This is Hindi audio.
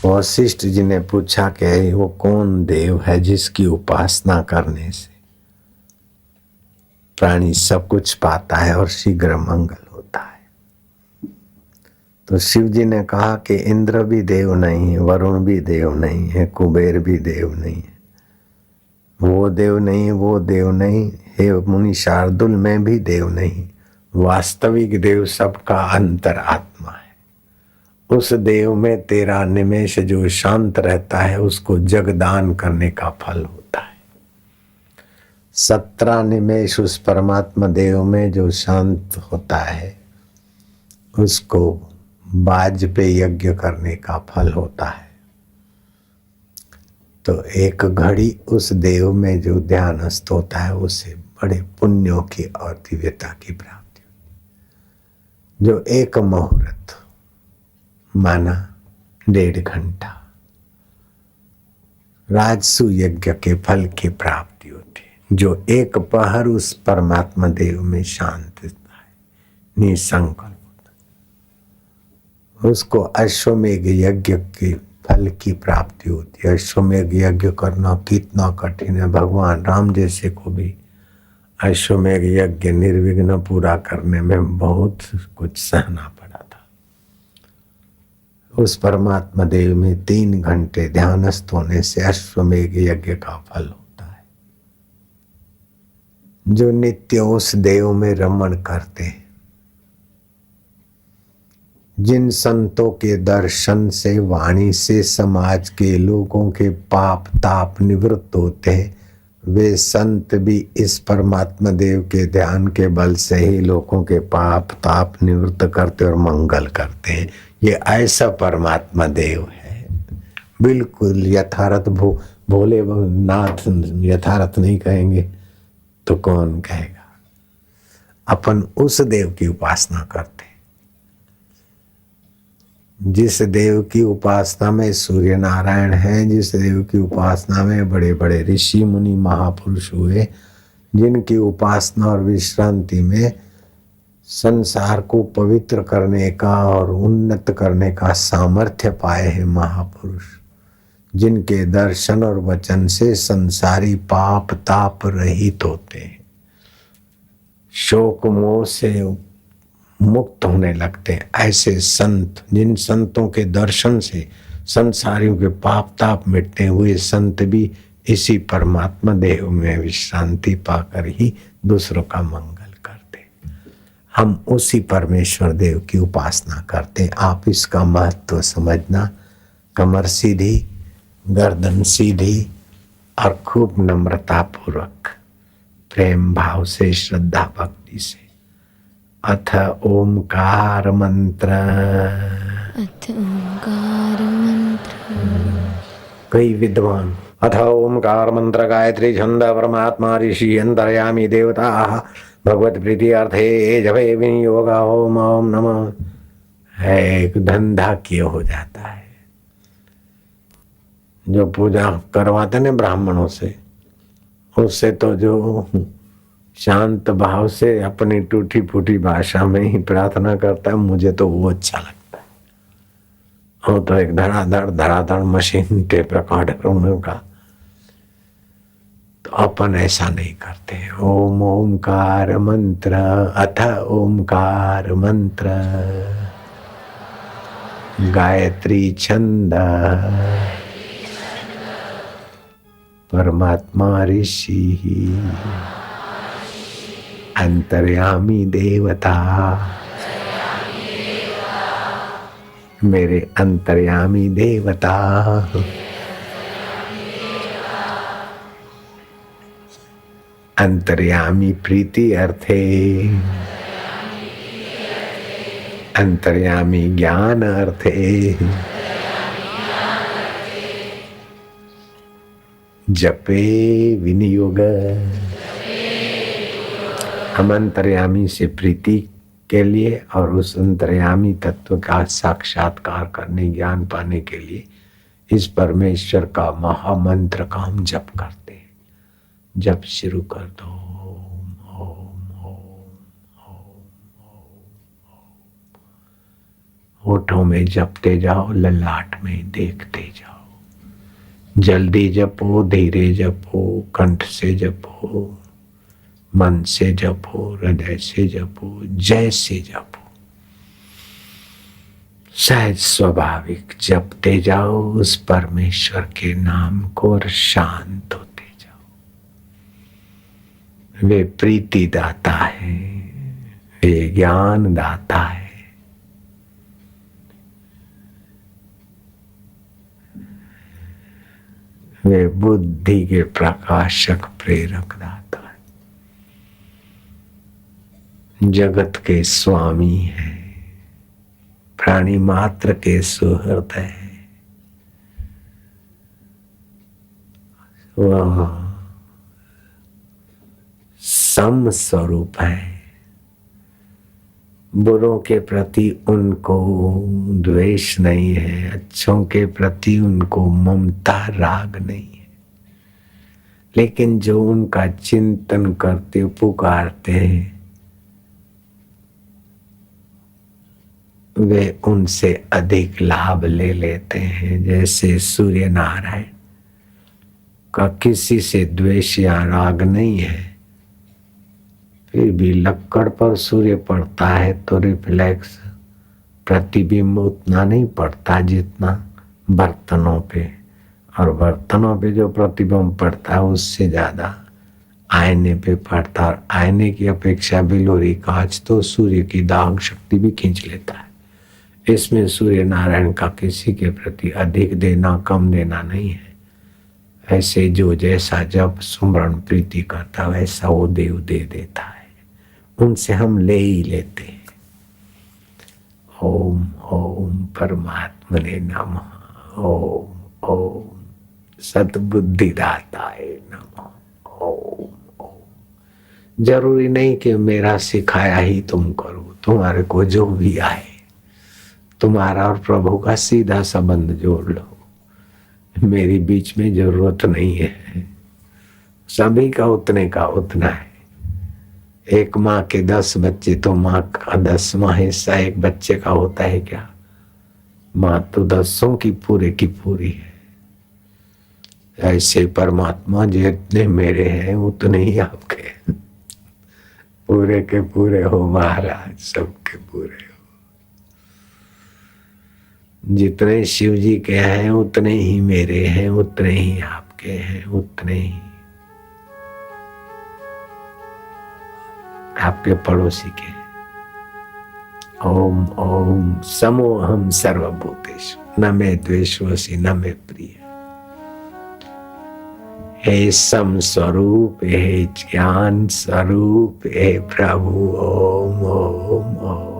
वशिष्ठ जी ने पूछा कि वो कौन देव है जिसकी उपासना करने से प्राणी सब कुछ पाता है और शीघ्र मंगल होता है। तो शिव जी ने कहा कि इंद्र भी देव नहीं है, वरुण भी देव नहीं है, कुबेर भी देव नहीं है, वो देव नहीं, वो देव नहीं, हे मुनि शार्दुल में भी देव नहीं। वास्तविक देव सबका अंतर आत्मा है। उस देव में तेरा निमेष जो शांत रहता है उसको जगदान करने का फल होता है। 17 निमेष उस परमात्मा देव में जो शांत होता है उसको बाज पे यज्ञ करने का फल होता है। तो एक घड़ी उस देव में जो ध्यानस्थ होता है उसे बड़े पुण्यों की और दिव्यता की प्राप्ति होती। जो एक मुहूर्त माना 1.5 घंटा राजसु यज्ञ के फल की प्राप्ति होती है। जो एक पहर उस परमात्मा देव में शांत रहता है, निसंकल्प होता है, उसको अश्वमेघ यज्ञ के फल की प्राप्ति होती है। अश्वमेघ यज्ञ करना कितना कठिन है। भगवान राम जैसे को भी अश्वमेघ यज्ञ निर्विघ्न पूरा करने में बहुत कुछ सहना पड़ा था। उस परमात्मा देव में 3 घंटे ध्यानस्थ होने से अश्वमेघ यज्ञ का फल होता है। जो नित्य उस देव में रमण करते हैं, जिन संतों के दर्शन से वाणी से समाज के लोगों के पाप ताप निवृत्त होते हैं, वे संत भी इस परमात्मा देव के ध्यान के बल से ही लोगों के पाप ताप निवृत्त करते और मंगल करते हैं। ये ऐसा परमात्मा देव है, बिल्कुल यथार्थ। भोले नाथ यथार्थ नहीं कहेंगे तो कौन कहेगा। अपन उस देव की उपासना करते हैं जिस देव की उपासना में सूर्य नारायण है, जिस देव की उपासना में बड़े बड़े ऋषि मुनि महापुरुष हुए, जिनकी उपासना और विश्रांति में संसार को पवित्र करने का और उन्नत करने का सामर्थ्य पाए हैं महापुरुष, जिनके दर्शन और वचन से संसारी पाप ताप रहित होते हैं, शोक मोह से मुक्त होने लगते हैं। ऐसे संत, जिन संतों के दर्शन से संसारियों के पाप ताप मिटते हुए संत भी इसी परमात्मा देव में विश्रांति पाकर ही दूसरों का मंगल करते। हम उसी परमेश्वर देव की उपासना करते हैं। आप इसका महत्व समझना। कमर सीधी, गर्दन सीधी और खूब नम्रता पूर्वक प्रेम भाव से श्रद्धा भक्ति से अथ ओमकार मंत्र। अथ ओमकार मंत्र। कई विद्वान अथ ओमकार मंत्र गायत्री छंद परमात्मा ऋषि अंतर्यामी देवता भगवत प्रीति अर्थे जपे विनियोग ओम ओम नमः है। एक धंधा किए हो जाता है। जो पूजा करवाते ने ब्राह्मणों से, उससे तो जो शांत भाव से अपनी टूटी फूटी भाषा में ही प्रार्थना करता है, मुझे तो वो अच्छा लगता है। वो तो एक धड़ाधड़ मशीन टेप रिकॉर्डर का। तो अपन ऐसा नहीं करते। ओम ओमकार मंत्र अथ ओमकार मंत्र गायत्री छंद परमात्मा ऋषि अंतर्यामी देवता। मेरे अंतर्यामी देवता अंतर्यामी प्रीति अर्थे अंतर्यामी ज्ञान अर्थे जपे विनियोग। हम अंतर्यामी से प्रीति के लिए और उस अंतर्यामी तत्व का साक्षात्कार करने, ज्ञान पाने के लिए इस परमेश्वर का महामंत्र का हम जप करते हैं। जप शुरू कर दो। ओम ओम ओम ओम। होठों में जपते जाओ, ललाट में देखते जल्दी जपो, धीरे जपो, कंठ से जपो, मन से जपो, हृदय से जपो, जैसे जपो, शायद स्वाभाविक जपते जाओ उस परमेश्वर के नाम को और शांत होते जाओ। वे प्रीति दाता है, वे ज्ञान दाता है, वे बुद्धि के प्रकाशक प्रेरक दाता है, जगत के स्वामी है, प्राणी मात्र के सुहृदय है। वह सम स्वरूप है। बुरों के प्रति उनको द्वेष नहीं है, अच्छों के प्रति उनको ममता राग नहीं है, लेकिन जो उनका चिंतन करते पुकारते हैं वे उनसे अधिक लाभ ले लेते हैं। जैसे सूर्य नारायण का किसी से द्वेष या राग नहीं है, फिर भी लक्कड़ पर सूर्य पड़ता है तो रिफ्लेक्स प्रतिबिंब उतना नहीं पड़ता जितना बर्तनों पे, और बर्तनों पे जो प्रतिबिंब पड़ता है उससे ज्यादा आईने पे पड़ता, और आईने की अपेक्षा बिलोरी कांच तो सूर्य की दाग शक्ति भी खींच लेता है। इसमें सूर्य नारायण का किसी के प्रति अधिक देना कम देना नहीं है। ऐसे जो जैसा जब सुमरण प्रीति करता वैसा वो देव दे देता है, उनसे हम ले ही लेते हैं। ओम ओम परमात्मने नमः। ओम ओम सद्बुद्धिदाताय नमः। ओम ओम। जरूरी नहीं कि मेरा सिखाया ही तुम करो, तुम्हारे को जो भी आए तुम्हारा और प्रभु का सीधा संबंध जोड़ लो। मेरी बीच में जरूरत नहीं है, सभी का उतने का उतना है। एक माँ के 10 बच्चे तो माँ का 10वां हिस्सा एक बच्चे का होता है क्या? माँ तो 10 की पूरी है। ऐसे परमात्मा जितने मेरे हैं उतने ही आपके, पूरे के पूरे हो महाराज, सबके पूरे हो। जितने शिव जी के हैं उतने ही मेरे हैं, उतने ही आपके हैं, उतने ही आपके पड़ोसी के। ओम ओम समोहम सर्वभूतेषु न मे द्वेषोऽसि न मे प्रिय। हे सम स्वरूप, हे ज्ञान स्वरूप, हे प्रभु। ओम ओम ओम।